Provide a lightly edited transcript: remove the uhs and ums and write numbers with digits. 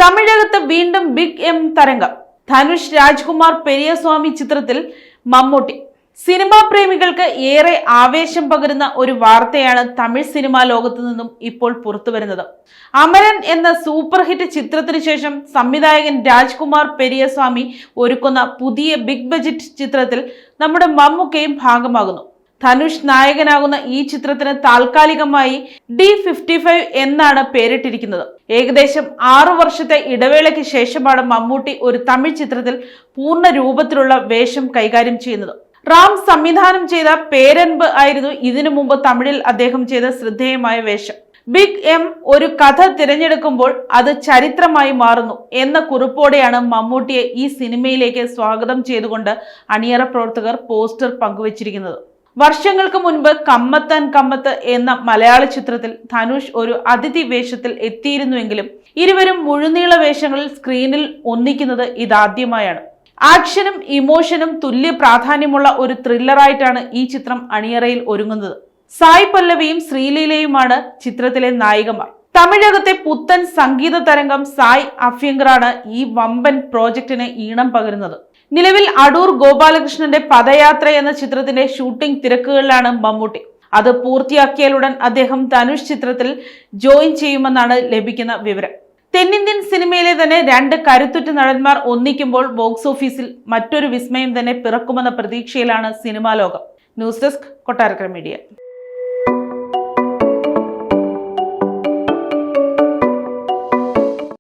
തമിഴകത്ത് വീണ്ടും big M തരംഗം. ധനുഷ് രാജ്കുമാർ പെരിയസ്വാമി ചിത്രത്തിൽ മമ്മൂട്ടി. സിനിമാ പ്രേമികൾക്ക് ഏറെ ആവേശം പകരുന്ന ഒരു വാർത്തയാണ് തമിഴ് സിനിമാ ലോകത്തു നിന്നും ഇപ്പോൾ പുറത്തുവരുന്നത്. അമരൻ എന്ന സൂപ്പർ ഹിറ്റ് ചിത്രത്തിന് ശേഷം സംവിധായകൻ രാജ്കുമാർ പെരിയസ്വാമി ഒരുക്കുന്ന പുതിയ ബിഗ് ബജറ്റ് ചിത്രത്തിൽ നമ്മുടെ മമ്മൂക്കയും ഭാഗമാകുന്നു. ധനുഷ് നായകനാകുന്ന ഈ ചിത്രത്തിന് താൽക്കാലികമായി D55 എന്നാണ് പേരിട്ടിരിക്കുന്നത്. ഏകദേശം 6 വർഷത്തെ ഇടവേളയ്ക്ക് ശേഷമാണ് മമ്മൂട്ടി ഒരു തമിഴ് ചിത്രത്തിൽ പൂർണ്ണ രൂപത്തിലുള്ള വേഷം കൈകാര്യം ചെയ്യുന്നത്. റാം സംവിധാനം ചെയ്ത പേരൻപ് ആയിരുന്നു ഇതിനു മുമ്പ് തമിഴിൽ അദ്ദേഹം ചെയ്ത ശ്രദ്ധേയമായ വേഷം. ബിഗ് എം ഒരു കഥ തിരഞ്ഞെടുക്കുമ്പോൾ അത് ചരിത്രമായി മാറുന്നു എന്ന കുറിപ്പോടെയാണ് മമ്മൂട്ടിയെ ഈ സിനിമയിലേക്ക് സ്വാഗതം ചെയ്തുകൊണ്ട് അണിയറ പ്രവർത്തകർ പോസ്റ്റർ പങ്കുവച്ചിരിക്കുന്നത്. വർഷങ്ങൾക്ക് മുൻപ് കമ്മത്താൻ കമ്മത്ത് എന്ന മലയാള ചിത്രത്തിൽ ധനുഷ് ഒരു അതിഥി വേഷത്തിൽ എത്തിയിരുന്നുവെങ്കിലും ഇരുവരും മുഴുനീള വേഷങ്ങളിൽ സ്ക്രീനിൽ ഒന്നിക്കുന്നത് ഇതാദ്യമായാണ്. ആക്ഷനും ഇമോഷനും തുല്യ പ്രാധാന്യമുള്ള ഒരു ത്രില്ലറായിട്ടാണ് ഈ ചിത്രം അണിയറയിൽ ഒരുങ്ങുന്നത്. സായ് പല്ലവിയും ശ്രീലീലയുമാണ് ചിത്രത്തിലെ നായികമാർ. തമിഴകത്തെ പുത്തൻ സംഗീത തരംഗം സായ് അഭ്യങ്കറാണ് ഈ വമ്പൻ പ്രോജക്റ്റിന് ഈണം പകരുന്നത്. നിലവിൽ അടൂർ ഗോപാലകൃഷ്ണന്റെ പദയാത്ര എന്ന ചിത്രത്തിന്റെ ഷൂട്ടിംഗ് തിരക്കുകളിലാണ് മമ്മൂട്ടി. അത് പൂർത്തിയാക്കിയാലുടൻ അദ്ദേഹം ധനുഷ് ചിത്രത്തിൽ ജോയിൻ ചെയ്യുമെന്നാണ് ലഭിക്കുന്ന വിവരം. തെന്നിന്ത്യൻ സിനിമയിലെ തന്നെ 2 കരുത്തുറ്റ നടന്മാർ ഒന്നിക്കുമ്പോൾ ബോക്സ് ഓഫീസിൽ മറ്റൊരു വിസ്മയം തന്നെ പിറക്കുമെന്ന പ്രതീക്ഷയിലാണ് സിനിമാ ലോകം. News desk, Kottarakkara media.